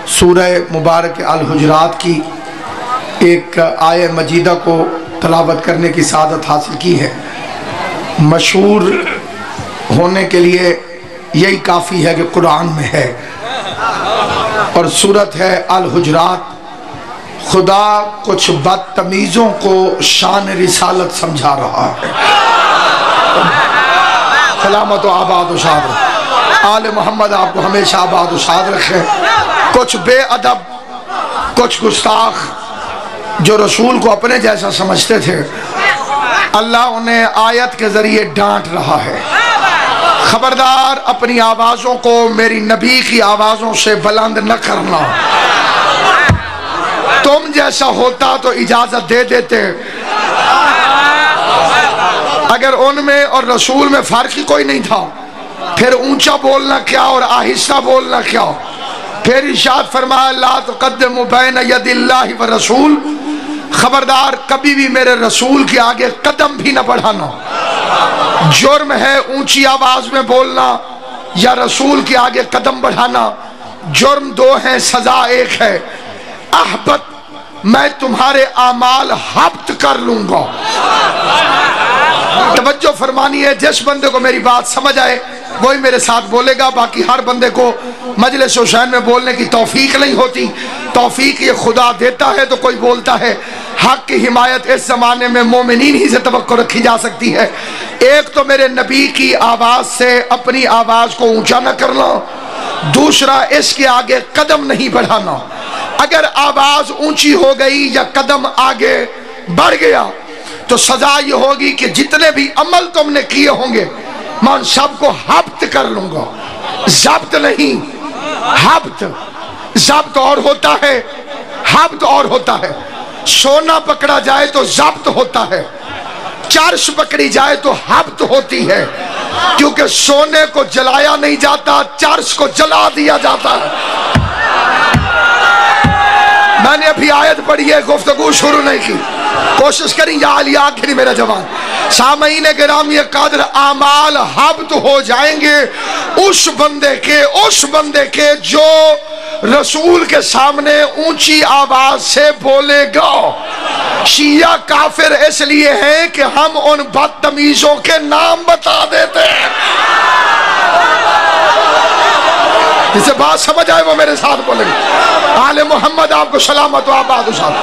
سورہ مبارک الحجرات کی ایک آیہ مجیدہ کو تلاوت کرنے کی سعادت حاصل کی ہے۔ مشہور ہونے کے لیے یہی کافی ہے کہ قرآن میں ہے، اور سورت ہے الحجرات۔ خدا کچھ بدتمیزوں کو شان رسالت سمجھا رہا ہے۔ سلامت و آباد و شاد رکھے، آل محمد آپ کو ہمیشہ آباد و شاد رکھے۔ کچھ بے ادب، کچھ گستاخ جو رسول کو اپنے جیسا سمجھتے تھے، اللہ انہیں آیت کے ذریعے ڈانٹ رہا ہے۔ خبردار اپنی آوازوں کو میری نبی کی آوازوں سے بلند نہ کرنا۔ تم جیسا ہوتا تو اجازت دے دیتے، اگر ان میں اور رسول میں فرق ہی کوئی نہیں تھا، پھر اونچا بولنا کیا اور آہستہ بولنا کیا؟ پھر ارشاد فرمایا لا تقدموا بین ید اللہ ورسول، خبردار کبھی بھی میرے رسول کے آگے قدم بھی نہ بڑھانا۔ جرم ہے اونچی آواز میں بولنا یا رسول کے آگے قدم بڑھانا، جرم دو ہیں، سزا ایک ہے۔ احبت میں تمہارے اعمال حبت کر لوں گا۔ توجہ فرمانی ہے، جس بندے کو میری بات سمجھ آئے وہی میرے ساتھ بولے گا، باقی ہر بندے کو مجلس حسین میں بولنے کی توفیق نہیں ہوتی۔ توفیق یہ خدا دیتا ہے تو کوئی بولتا ہے۔ حق کی حمایت اس زمانے میں مومنین ہی سے توقع رکھی جا سکتی ہے۔ ایک تو میرے نبی کی آواز سے اپنی آواز کو اونچا نہ کرنا، دوسرا اس کے آگے قدم نہیں بڑھانا۔ اگر آواز اونچی ہو گئی یا قدم آگے بڑھ گیا تو سزا یہ ہوگی کہ جتنے بھی عمل تم نے کیے ہوں گے میں ان سب کو حبت کر لوں گا۔ ضبط نہیں، حبت۔ ضبط اور ہوتا ہے، حبت اور ہوتا ہے۔ سونا پکڑا جائے تو ضبط ہوتا ہے، چرس پکڑی جائے تو حبت ہوتی ہے، کیونکہ سونے کو جلایا نہیں جاتا، چرس کو جلا دیا جاتا ہے۔ میں نے ابھی آیت پڑھی ہے، گفتگو شروع نہیں کی، کوشش کریں یا علی آخری میرا جوان۔ سامعین گرامی قدر، اعمال حبت ہو جائیں گے اس بندے کے جو رسول کے سامنے اونچی آواز سے بولے گا۔ شیعہ کافر اس لیے ہیں کہ ہم ان بدتمیزوں کے نام بتا دیتے ہیں۔ جسے بات سمجھ آئے وہ میرے ساتھ بولے گا۔ آل محمد آپ کو سلامت و آباد و شاد۔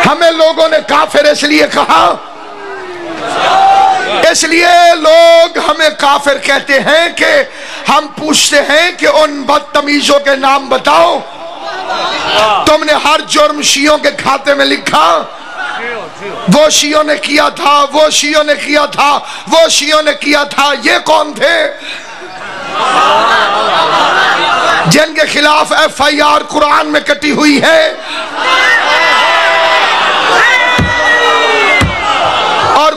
ہمیں لوگوں نے کافر اس لیے کہا، اس لیے لوگ ہمیں کافر کہتے ہیں کہ ہم پوچھتے ہیں کہ ان بدتمیزوں کے نام بتاؤ۔ تم نے ہر جرم شیعوں کے کھاتے میں لکھا، وہ شیعوں نے کیا تھا، وہ شیعوں نے کیا تھا، وہ شیعوں نے کیا تھا۔ یہ کون تھے جن کے خلاف ایف آئی آر قرآن میں کٹی ہوئی ہے؟ اور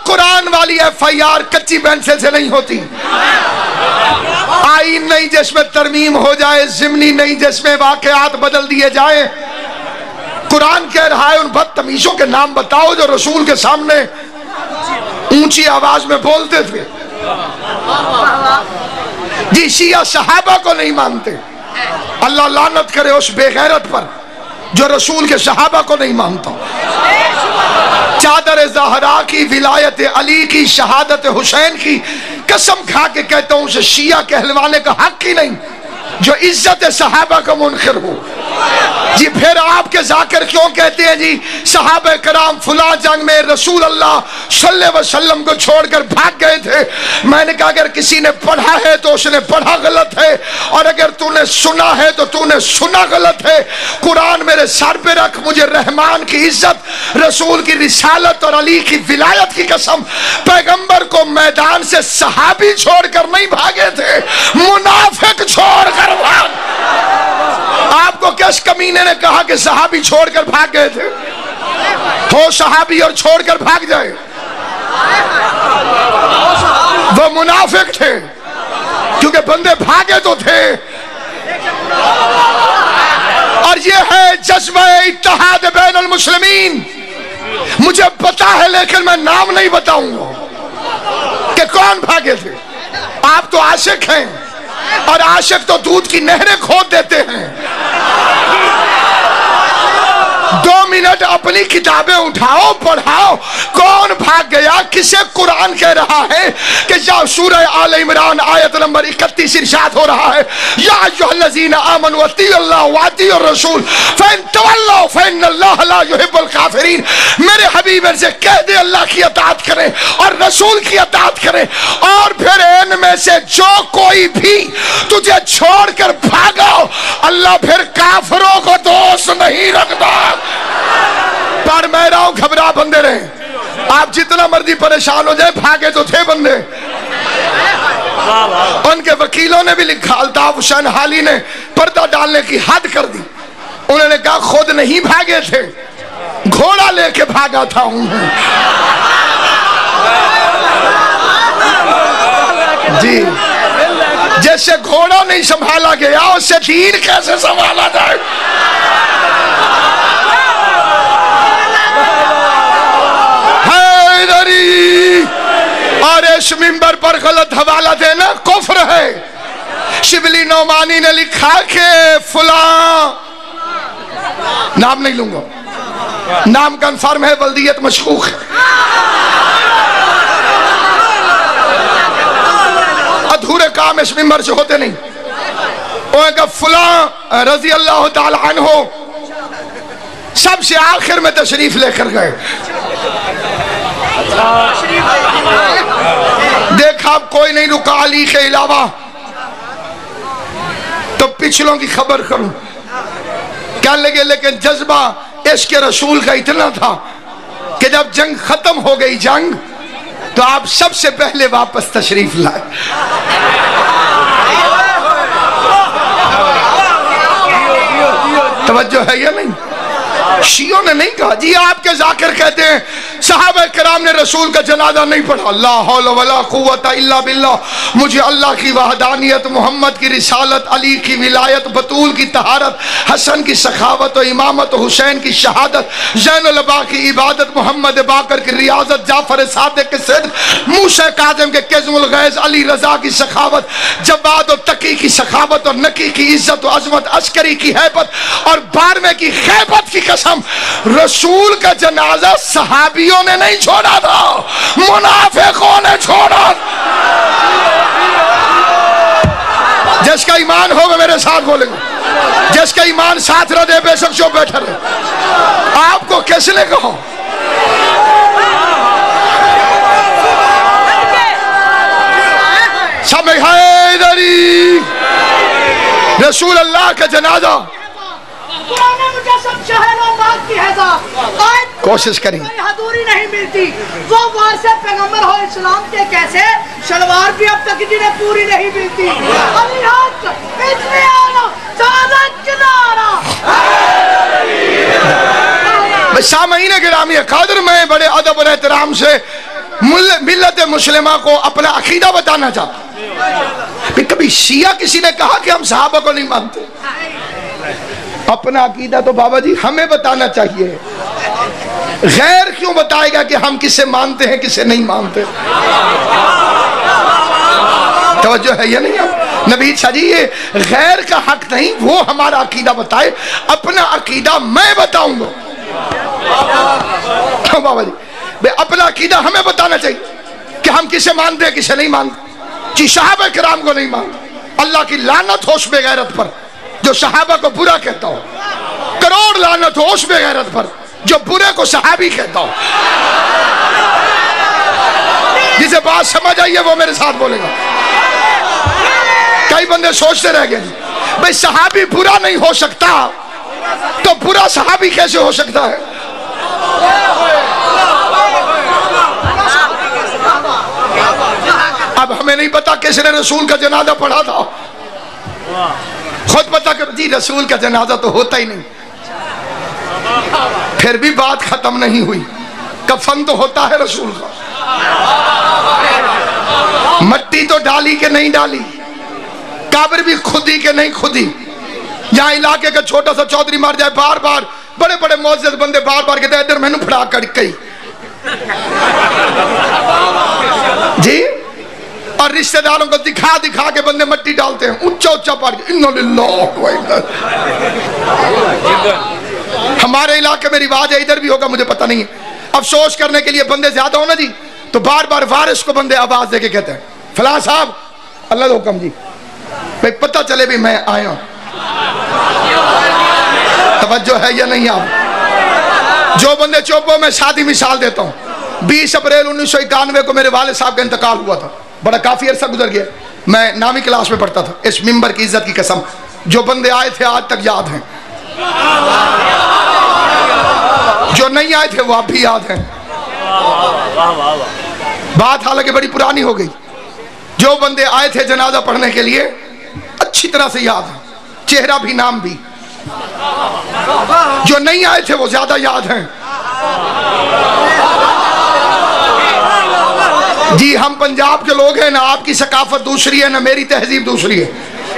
قرآن والی ایف آئی آر کچی بینسل سے نہیں ہوتی۔ آئین نہیں جس میں ترمیم ہو جائے، ضمنی نہیں جس میں واقعات بدل دیے جائیں۔ قرآن کہہ رہا ہے ان بدتمیزوں کے نام بتاؤ جو رسول کے سامنے اونچی آواز میں بولتے تھے۔ جی شیعہ صحابہ کو نہیں مانتے، اللہ لعنت کرے اس بے غیرت پر جو رسول کے صحابہ کو نہیں مانتا۔ چادر زہرا کی، ولایت علی کی، شہادت حسین کی قسم کھا کے کہتا ہوں اسے شیعہ کہلوانے کا حق ہی نہیں جو عزت صحابہ کا منکر ہو۔ جی پھر آپ کے ذاکر کیوں کہتے ہیں جی صحابہ کرام فلاں جنگ میں رسول اللہ صلی اللہ علیہ وسلم کو چھوڑ کر بھاگ گئے تھے؟ میں نے کہا اگر کسی نے پڑھا ہے تو اس نے پڑھا غلط ہے، اور اگر تو نے سنا ہے تو تو نے سنا غلط ہے۔ قرآن میرے سر پہ رکھ، مجھے رحمان کی عزت، رسول کی رسالت اور علی کی ولایت کی قسم، پیغمبر کو میدان سے صحابی چھوڑ کر نہیں بھاگے تھے، منافق چھوڑ کر بھاگ۔ آپ کو کس کمینے نے کہا کہ صحابی چھوڑ کر بھاگ گئے تھے؟ ہو صحابی اور چھوڑ کر بھاگ جائے، وہ منافق تھے، کیونکہ بندے بھاگے تو تھے۔ اور یہ ہے جذبہ اتحاد بین المسلمین۔ مجھے پتا ہے لیکن میں نام نہیں بتاؤں گا کہ کون بھاگے تھے۔ آپ تو عاشق ہیں، اور عاشق تو دودھ کی نہریں کھود دیتے ہیں۔ 2 منٹ اپنی کتابیں اٹھاؤ، پڑھاؤ، کون بھاگ گیا؟ کسے قرآن کہہ رہا ہے کہ جب سورہ آل عمران آیت نمبر 31 ارشاد ہو رہا ہے یا ایھا الذین آمنوا اطیعوا اللہ واطیعوا الرسول فإن تولوا فإن اللہ لا يحب الکافرین۔ میرے حبیب سے کہہ دے اللہ کی اطاعت کریں اور رسول کی اطاعت کریں، اور پھر ان میں سے جو کوئی بھی تجھے چھوڑ کر بھاگا، اللہ پھر کافروں کو دوست نہیں رکھتا۔ پر میں رہا ہوں، گھبرا بندے رہے، آپ جتنا مرضی پریشان ہو جائے، بھاگے تو تھے بندے۔ ان کے وکیلوں نے بھی لکھا، الطاف حسین حالی نے پردہ ڈالنے کی حد کر دی، انہوں نے کہا خود نہیں بھاگے تھے، گھوڑا لے کے بھاگا تھا انہوں۔ جی، جیسے گھوڑا نہیں سنبھالا گیا اس سے دین کیسے سنبھالا جائے؟ اور اس منبر پر غلط حوالہ دینا کفر ہے۔ شبلی نعمانی نے لکھا کہ فلاں، نام نہیں لوں گا، نام کنفرم ہے، بلدیت مشکوک ہے، ادھورے کام اس منبر سے ہوتے نہیں۔ وہ کہ فلاں رضی اللہ تعالی عنہ سب سے آخر میں تشریف لے کر گئے، دیکھا کوئی نہیں رکا علی کے علاوہ، تو پچھلوں کی خبر کروں، کہنے لگے لیکن جذبہ عشق رسول کا اتنا تھا کہ جب جنگ ختم ہو گئی جنگ تو آپ سب سے پہلے واپس تشریف لائے۔ توجہ ہے یا نہیں؟ شیعوں نے نہیں کہا جی آپ کے ذاکر کہتے ہیں صحابہ کرام نے رسول کا جنازہ نہیں پڑھا، لا حول ولا قوت الا باللہ، مجھے اللہ کی وحدانیت، محمد کی رسالت، علی کی ولایت، بطول کی طہارت، حسن کی سخاوت و امامت، حسین کی شہادت، زین العبا کی عبادت، محمد باقر کی ریاضت، جعفر صادق کے صدق، موسیٰ کاظم کے کظم الغیظ، علی رضا کی سخاوت، جواد و تقی کی سخاوت اور نقی کی عزت و عظمت، عسکری کی ہیبت اور بارمے کی خیبت کی قسم، رسول کا جنازہ صحابیوں نے نہیں چھوڑا تھا، منافقوں نے چھوڑا۔ جس کا ایمان ہوگا میرے ساتھ بولے گا، جس کا ایمان ساتھ رہ دے بے شک جو بیٹھا رہے۔ آپ کو کس نے کہا؟ سمجھ حیدری رسول اللہ کا جنازہ کوشش کریں، حضوری نہیں ملتی، وہ وارث پیغمبر ہو اسلام کے کیسے، شلوار بھی اب تک جنہیں پوری نہیں ملتی، علی حق اتنے آنا سعادت کنارا۔ سامعین گرامی قادر، میں بڑے ادب اور احترام سے ملت مسلمہ کو اپنا عقیدہ بتانا چاہتا ہوں۔ کبھی شیعہ کسی نے کہا کہ ہم صحابہ کو نہیں مانتے؟ اپنا عقیدہ تو بابا جی ہمیں بتانا چاہیے، غیر کیوں بتائے گا کہ ہم کسے مانتے ہیں کسے نہیں مانتے؟ توجہ ہے یا نہیں؟ نبی شاہ جی یہ غیر کا حق نہیں، وہ ہمارا عقیدہ بتائے، اپنا عقیدہ میں بتاؤں گا۔ بابا جی اپنا عقیدہ ہمیں بتانا چاہیے کہ ہم کسے مانتے ہیں کسے نہیں مانتے۔ جی صحابہ کرام کو نہیں مانتے، اللہ کی لعنت ہو اس بے غیرت پر جو صحابہ کو برا کہتا ہو، کروڑ لعنت ہو اس بے غیرت پر جو برے کو صحابی کہتا ہو۔ جسے بات سمجھ آئی ہے وہ میرے ساتھ بولے گا۔ کئی بندے سوچتے رہ گئے بھئی صحابی برا نہیں ہو سکتا تو برا صحابی کیسے ہو سکتا ہے؟ اب ہمیں نہیں پتا کس نے رسول کا جنازہ پڑھا تھا، خود پتا کر جی رسول کا جنازہ تو ہوتا ہی نہیں، پھر بھی بات ختم نہیں ہوئی، کفن تو ہوتا ہے رسول کا، مٹی تو ڈالی کہ نہیں ڈالی، قبر بھی خودی کہ نہیں خودی، یہاں علاقے کا چھوٹا سا چودھری مار جائے بار بار، بڑے بڑے معزز بندے بار بار کہتے ہیں ادھر میں نے پھڑا کر کئی جی، اور رشتہ داروں کو دکھا دکھا کے بندے مٹی ڈالتے ہیں اونچا اونچا پڑھ کے اِنَّ لِلَّهِ وَإِنَّا ہمارے علاقے میں رواج ہے، ادھر بھی ہوگا مجھے پتہ نہیں ہے، افسوس کرنے کے لیے بندے زیادہ ہو نا جی تو بار بار وارث کو بندے آواز دے کے کہتے ہیں فلاں صاحب اللہ کا حکم جی بھئی پتہ چلے بھی میں آیا ہوں، توجہ ہے یا نہیں آپ؟ جو بندے چوپوں میں شادی مثال دیتا ہوں 20 اپریل 1991 کو میرے والد صاحب کا انتقال ہوا تھا، بڑا کافی عرصہ گزر گیا، میں 9ویں کلاس میں پڑھتا تھا، اس ممبر کی عزت کی قسم جو بندے آئے تھے آج تک یاد ہیں، جو نہیں آئے تھے وہ اب بھی یاد ہیں، بات حالانکہ بڑی پرانی ہو گئی، جو بندے آئے تھے جنازہ پڑھنے کے لیے اچھی طرح سے یاد ہیں، چہرہ بھی نام بھی، جو نہیں آئے تھے وہ زیادہ یاد ہیں۔ جی ہم پنجاب کے لوگ ہیں، نہ آپ کی ثقافت دوسری ہے نہ میری تہذیب دوسری ہے،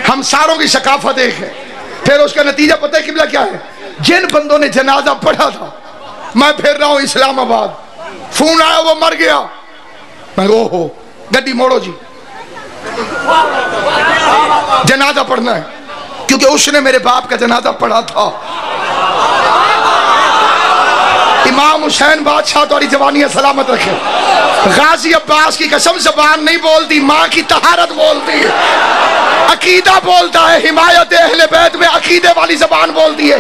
ہم ساروں کی ثقافت ایک ہے۔ پھر اس کا نتیجہ پتہ ہے قبلہ کیا ہے؟ جن بندوں نے جنازہ پڑھا تھا، میں پھر رہا ہوں اسلام آباد، فون آیا وہ مر گیا، میں او ہو گڈی موڑو جی جنازہ پڑھنا ہے، کیونکہ اس نے میرے باپ کا جنازہ پڑھا تھا۔ امام حسین بادشاہ تمہاری جوانیاں سلامت رکھے، غازی عباس کی قسم زبان نہیں بولتی، ماں کی طہارت بولتی ہے، عقیدہ بولتا ہے، حمایت اہل بیت میں عقیدے والی زبان بولتی ہے،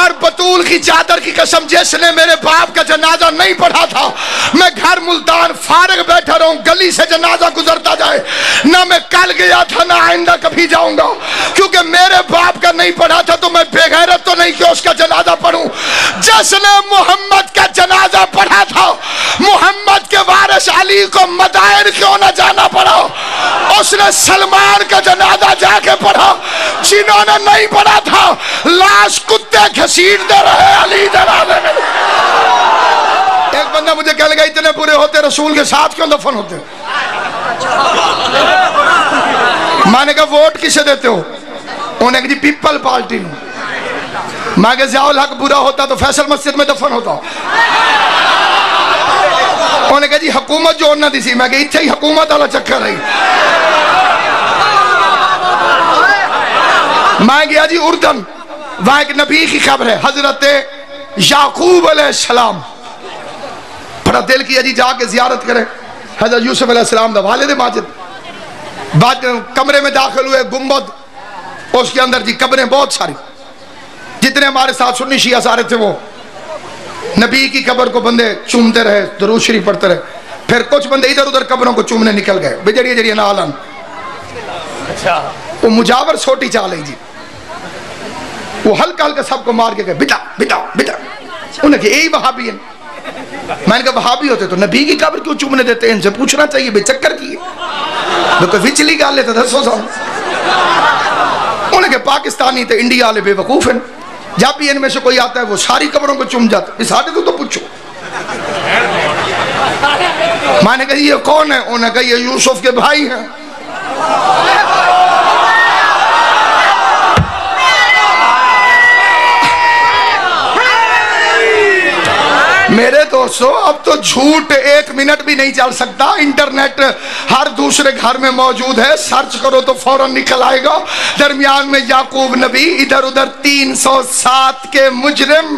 اور بطول کی چادر کی قسم جس نے میرے باپ کا جنازہ نہیں پڑھا تھا، میں گھر ملتان فارغ بیٹھا رہوں، گلی سے جنازہ گزرتا جائے، نہ میں کل گیا تھا نہ آئندہ کبھی جاؤں گا، کیونکہ میرے باپ کا نہیں پڑھا تھا تو میں بے غیرت تو نہیں کہ اس کا جنازہ پڑھوں۔ جس نے محمد کا جنازہ پڑھا تھا، محمد کے وارث علی کو مدائن کیوں نہ جانا پڑا، اس نے سلمان کا جنازہ جا کے پڑھا، جنہوں نے نہیں پڑھا تھا لاش کتے گھسیٹ دے رہے علی جنازے میں۔ ایک بندہ مجھے کہہ لگا اتنے برے ہوتے رسول کے ساتھ کیوں دفن ہوتے؟ میں نے کہا ووٹ کسے دیتے ہو؟ انہوں نے کہا جی پیپل پارٹی نو۔ میں کہا ضیاء الحق برا ہوتا تو فیصل مسجد میں دفن ہوتا۔ انہوں نے کہا جی حکومت جو نہ دی سی، میں کہا اتھے ہی حکومت والا چکر رہی۔ میں گیا جی اردن، وہاں ایک نبی کی خبر ہے، حضرت یعقوب علیہ السلام، بڑا دل کیا جی جا کے زیارت کریں، حضرت یوسف علیہ السلام دا والد ماجد، بعد کمرے میں داخل ہوئے، گنبد، اس کے اندر جی قبریں بہت ساری، جتنے ہمارے ساتھ سنی شیعہ سارے تھے وہ نبی کی قبر کو بندے چومتے رہے، درود شریف پڑھتے رہے، پھر کچھ بندے ادھر ادھر قبروں کو چومنے نکل گئے، بجڑیے جڑیے نالن، وہ مجاور سوٹی چالے جی، وہ ہلکا ہلکا سب کو مار کے گئے، بیٹا بیٹا بیٹا، انہوں نے کہا یہی وہابی ہیں۔ میں نے کہا وہابی ہوتے تو نبی کی قبر کیوں چومنے دیتے ہیں؟ ان سے پوچھنا چاہیے بے چکر کی ہے، کوئی وچلی گال لیتا تھا سو سال۔ انہوں نے کہا پاکستانی تے انڈیا والے بے وقوف ہیں، جب بھی ان میں سے کوئی آتا ہے وہ ساری قبروں کو چوم جاتا ہے، اس حادثے تو پوچھو۔ میں نے کہا یہ کون ہے؟ انہوں نے کہا یہ یوسف کے بھائی ہیں۔ میرے دوستو اب تو جھوٹ ایک منٹ بھی نہیں چل سکتا، انٹرنیٹ ہر دوسرے گھر میں موجود ہے، سرچ کرو تو فوراً نکل آئے گا۔ درمیان میں یعقوب نبی، ادھر ادھر 307 کے مجرم۔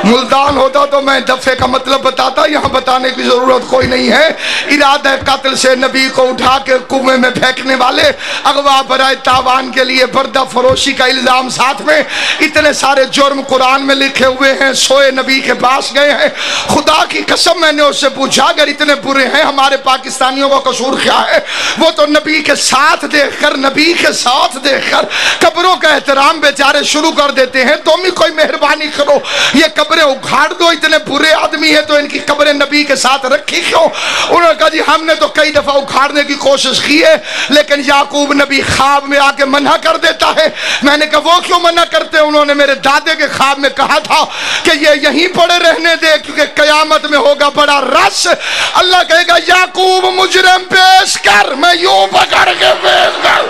ملتان ہوتا تو میں دفعے کا مطلب بتاتا، یہاں بتانے کی ضرورت کوئی نہیں ہے۔ ارادہ قتل سے نبی کو اٹھا کے کنویں میں پھینکنے والے، اغوا برائے تاوان کے لیے بردہ فروشی کا الزام ساتھ میں، اتنے سارے جرم قرآن میں لکھے ہوئے ہیں، سوئے نبی کے پاس گئے ہیں۔ خدا کی قسم میں نے اس سے پوچھا اگر اتنے برے ہیں ہمارے پاکستانیوں کا قصور کیا ہے؟ وہ تو نبی کے ساتھ دیکھ کر، نبی کے ساتھ دیکھ کر قبروں کا احترام بیچارے شروع کر دیتے ہیں۔ تم ہی کوئی مہربانی کرو، یہ قبریں اکھاڑ دو، اتنے برے آدمی ہیں تو ان کی قبریں نبی کے ساتھ رکھی کیوں؟ انہوں نے کہا جی ہم نے تو کئی دفعہ اکھاڑنے کی کوشش کی ہے، لیکن یعقوب نبی خواب میں آ کے منع کر دیتا ہے۔ میں نے کہا وہ کیوں منع کرتے؟ انہوں نے میرے دادے کے خواب میں کہا تھا کہ یہ یہیں پڑے رہنے دے کیونکہ قیامت میں ہوگا بڑا رش، اللہ کہے گا یعقوب مجرم پیش کر، میں یوں پکڑ کے پیش کر۔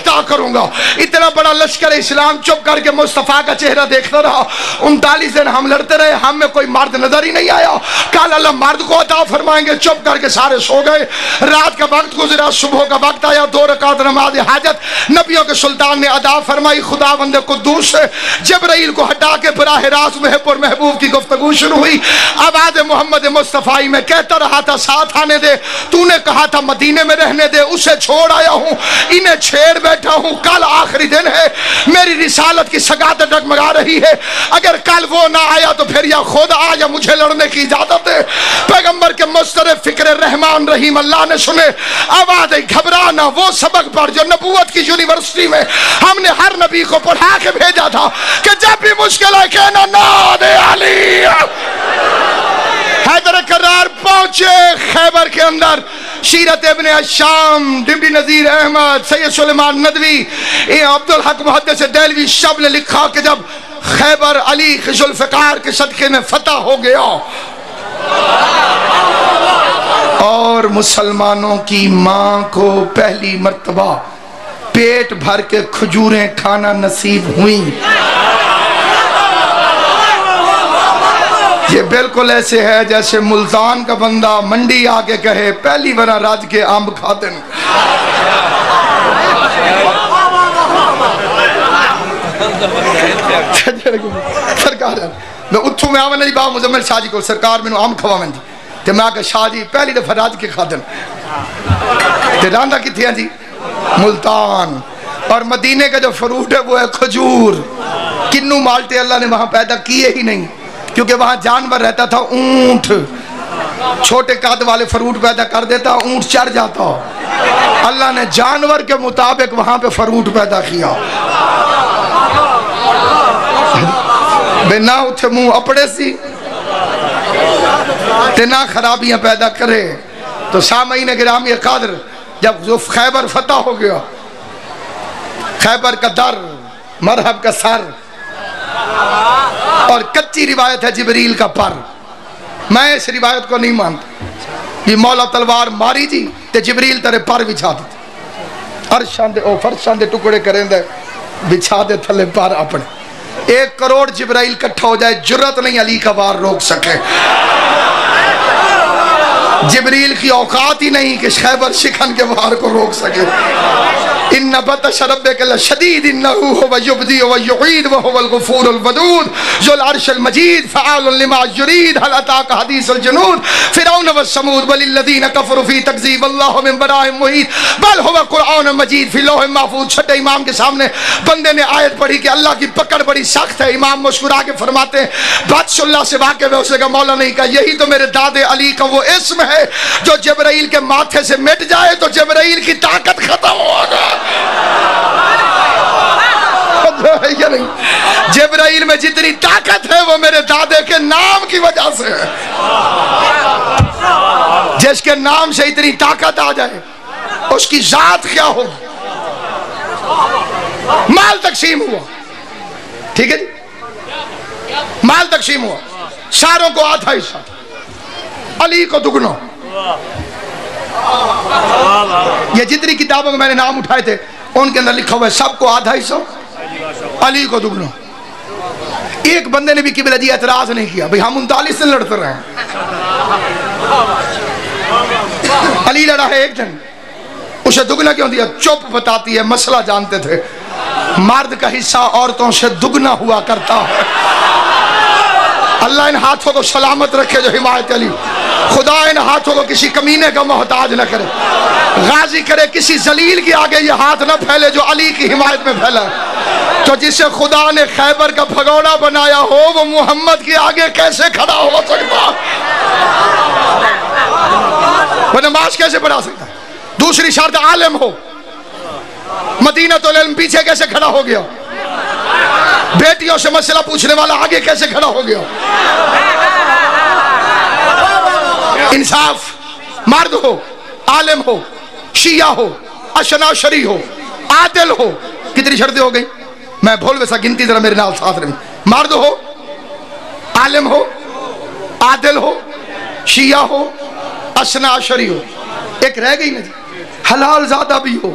عطا کروں گا۔ اتنا بڑا لشکر اسلام چپ کر کے مصطفیٰ کا چہرہ دیکھتا رہا۔ 39 دن ہم لڑتے رہے، ہم میں کوئی مرد نظر ہی نہیں آیا۔ کل اللہ مرد کو عطا فرمائیں گے، چپ کر کے سارے سو گئے۔ رات کا وقت گزرا، صبح کا وقت آیا، 2 رکعت نماز حاجت نبیوں کے سلطان نے ادا فرمائی۔ خداوند قدوس سے جبرائیل کو ہٹا کے براہ راست محب اور محبوب کی گفتگو شروع ہوئی۔ آواز محمد مصطفیٰ میں کہتا رہا تھا ساتھ آنے دے، تو نے کہا تھا مدینے میں رہنے دے، اسے چھوڑ آیا ہوں، انہیں چھیڑ بیٹھا ہوں، کل آخری دن ہے، میری رسالت کی سگات ڈگمگا رہی ہے، اگر کل وہ نہ آیا تو پھر یا خود آ یا مجھے لڑنے کی اجازت ہے۔ پیغمبر کے مسترف فکر رحمان رحیم اللہ نے سنے، آواز گھبرانا، وہ سبق پڑھ جو نبوت کی یونیورسٹی میں ہم نے ہر نبی کو پڑھا کے بھیجا تھا کہ جب بھی مشکل ہے کہنا ناد علی۔ حیدر کرار پہنچے خیبر کے اندر، سیرت ابن الشام، ڈبی نذیر احمد، سید سلیمان ندوی، عبدالحق محدث دہلوی سب نے لکھا کہ جب خیبر علی خز الفقار کے صدقے میں فتح ہو گیا اور مسلمانوں کی ماں کو پہلی مرتبہ پیٹ بھر کے کھجوریں کھانا نصیب ہوئیں، یہ بالکل ایسے ہے جیسے ملتان کا بندہ منڈی آکے کہے پہلی بنا راج کے آمب کھاتے ہیں۔ سرکار میں اتھو میں آواں نہیں باہ مزمل شاہ جی کو سرکار میں آم کھوا میں دی تے میں آکے شاہ جی پہلی دفعہ راج کے کھاتے ہیں تے راندہ کی تھی ہیں جی ملتان، اور مدینے کا جو فروٹ ہے وہ ہے کھجور۔ کنو مالٹے اللہ نے وہاں پیدا کیے ہی نہیں کیونکہ وہاں جانور رہتا تھا، اونٹ چھوٹے قد والے فروٹ پیدا کر دیتا، اونٹ چڑھ جاتا، اللہ نے جانور کے مطابق وہاں پہ فروٹ پیدا کیا۔ بے نہ اٹھے منہ اپڑے سی تے نہ خرابیاں پیدا کرے۔ تو سامعین گرامی قادر، جب خیبر فتح ہو گیا، خیبر کا در، مرحب کا سر، اور کچی روایت ہے جبریل کا پر، میں اس روایت کو نہیں مانتا، یہ مولا تلوار ماری جی تے جبریل ترے پر بچھا دیتے، عرشان دے او فرشان دے ٹکڑے کریں دے بچھا دے تھلے پر اپنے، 1 کروڑ جبرائیل کٹھا ہو جائے جرت نہیں علی کا وار روک سکے۔ جبریل کی اوقات ہی نہیں کہ خیبر شکن کے وار کو روک سکے۔ ان بطش ربک لشدید انہو هو یبدی و یعید وهو الغفور الودود ذو العرش المجید فعال لما یرید هل اتاک حدیث الجنود فرعون والثمود بل الذین کفروا فی تکذیب اللہ من ورائہم محیط بل هو قرآن مجید فی لوح محفوظ۔ چھٹے امام کے سامنے بندے نے آیت پڑھی کہ اللہ کی پکڑ بڑی سخت ہے، امام مسکرا کے فرماتے ہیں بادشاہ اللہ سے واقع ہے، اسے کہا مولا نہیں کہا یہی تو میرے داد علی کا وہ اسم ہے جو جبرائیل کے ماتھے سے مٹ جائے تو جبرائیل کی طاقت ختم ہوگا۔ جبرائیل میں جتنی طاقت ہے وہ میرے دادے کے نام کی وجہ سے ہے، جس کے نام سے اتنی طاقت آ جائے اس کی ذات کیا ہوگی۔ مال تقسیم ہوا، ٹھیک ہے جی، مال تقسیم ہوا، ساروں کو آدھا حصہ، علی کو دگنا۔ یہ جتنی کتابوں میں میں نے نام اٹھائے تھے ان کے اندر لکھا ہوا ہے سب کو آدھا حصہ، علی کو دگنا۔ ایک بندے نے بھی قبلہ جی اعتراض نہیں کیا، بھئی ہم 39 سے لڑتے رہے ہیں، علی لڑا ہے ایک دن، اسے دگنا کیوں دیا؟ چپ بتاتی ہے، مسئلہ جانتے تھے، مرد کا حصہ عورتوں سے دگنا ہوا کرتا ہے۔ اللہ ان ہاتھوں کو سلامت رکھے جو حمایت علی، خدا ان ہاتھوں کو کسی کمینے کا محتاج نہ کرے، غازی کرے کسی ذلیل کے آگے یہ ہاتھ نہ پھیلے جو علی کی حمایت میں پھیلا ہے۔ تو جسے خدا نے خیبر کا بھگوڑا بنایا ہو وہ محمد کے آگے کیسے کھڑا ہو سکتا؟ وہ نماز کیسے پڑھا سکتا؟ دوسری شرط عالم ہو، مدینہ العلم پیچھے کیسے کھڑا ہو گیا؟ بیٹیوں سے مسئلہ پوچھنے والا آگے کیسے کھڑا ہو گیا؟ انصاف، مرد ہو، عالم ہو، شیعہ ہو، اشناشری ہو، عادل ہو، کتنی شرطیں ہو گئی؟ میں بھول ویسا گنتی ذرا میرے نال ساتھ رہی، مرد ہو، عالم ہو، عادل ہو، شیعہ ہو، اشناشری ہو، ایک رہ گئی نا جی، حلال زادہ بھی ہو۔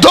2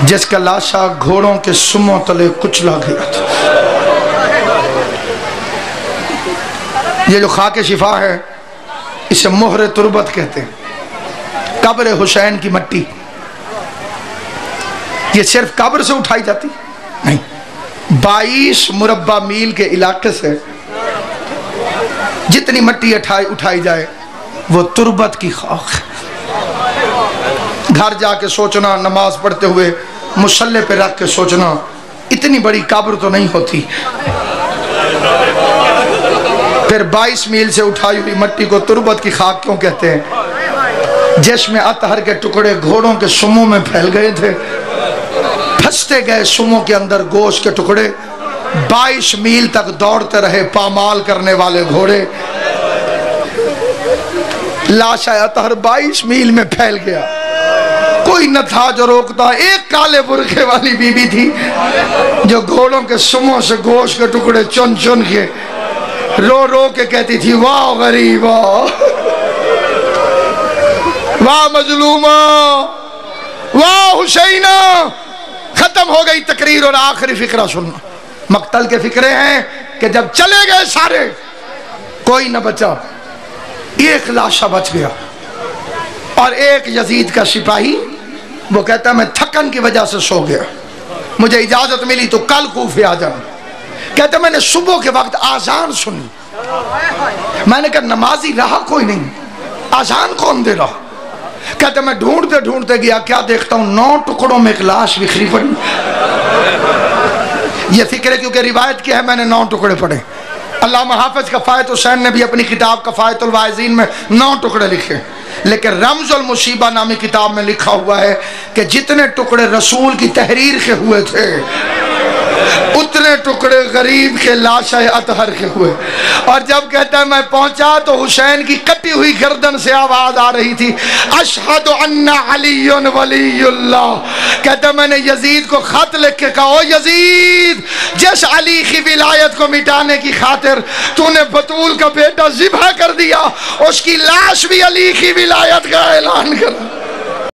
جس کا لاشا گھوڑوں کے سموں تلے کچلا گیا تھا. یہ جو خاک شفا ہے اسے مہر تربت کہتے ہیں. قبر حسین کی مٹی یہ صرف قبر سے اٹھائی جاتی نہیں، 22 مربع میل کے علاقے سے جتنی مٹی اٹھائی جائے وہ تربت کی خاک. گھر جا کے سوچنا، نماز پڑھتے ہوئے مصلے پہ رکھ کے سوچنا، اتنی بڑی قبر تو نہیں ہوتی. پھر 22 میل سے اٹھائی ہوئی مٹی کو تربت کی خاک کیوں کہتے ہیں؟ جس میں اطہر کے ٹکڑے گھوڑوں کے سموں میں پھیل گئے تھے، پھنستے گئے سموں کے اندر گوشت کے ٹکڑے. 22 میل تک دوڑتے رہے پامال کرنے والے گھوڑے. لاشا اطہر 22 میل میں پھیل گیا. کوئی نہ تھا جو روکتا. ایک کالے برقعے والی بی بی تھی جو گھوڑوں کے سموں سے گوشت کے ٹکڑے چن چن کے رو رو کے کہتی تھی، واہ غریبا، واہ مظلومہ، واہ حسینہ. ختم ہو گئی تقریر اور آخری فقرہ سننا. مقتل کے فقرے ہیں کہ جب چلے گئے سارے کوئی نہ بچا. ایک لاشا بچ گیا اور ایک یزید کا سپاہی وہ کہتا میں تھکن کی وجہ سے سو گیا، مجھے اجازت ملی تو کل کوفے آ جاؤں. کہتا میں نے صبح کے وقت آذان سنی. میں نے کہا نمازی رہا کوئی نہیں، آذان کون دے رہا؟ کہتا میں ڈھونڈتے ڈھونڈتے گیا، کیا دیکھتا ہوں 9 ٹکڑوں میں ایک لاش بکھری پڑی. یہ فکر ہے کیونکہ روایت کیا ہے میں نے 9 ٹکڑے پڑے. علامہ حافظ کفایت حسین نے بھی اپنی کتاب کفایت الواعظین میں 9 ٹکڑے لکھے، لیکن رمز المصیبہ نامی کتاب میں لکھا ہوا ہے کہ جتنے ٹکڑے رسول کی تحریر کے ہوئے تھے اتنے ٹکڑے غریب کے لاشا اطہر کے ہوئے. اور جب کہتا ہے میں پہنچا تو حسین کی کٹی ہوئی گردن سے آواز آ رہی تھی، اشہد ان علی ولی اللہ. کہتا ہے میں نے یزید کو خط لکھ کے کہا، او یزید، جس علی کی ولایت کو مٹانے کی خاطر تو نے بطول کا بیٹا ذبح کر دیا، اس کی لاش بھی علی کی ولایت کا اعلان کرا.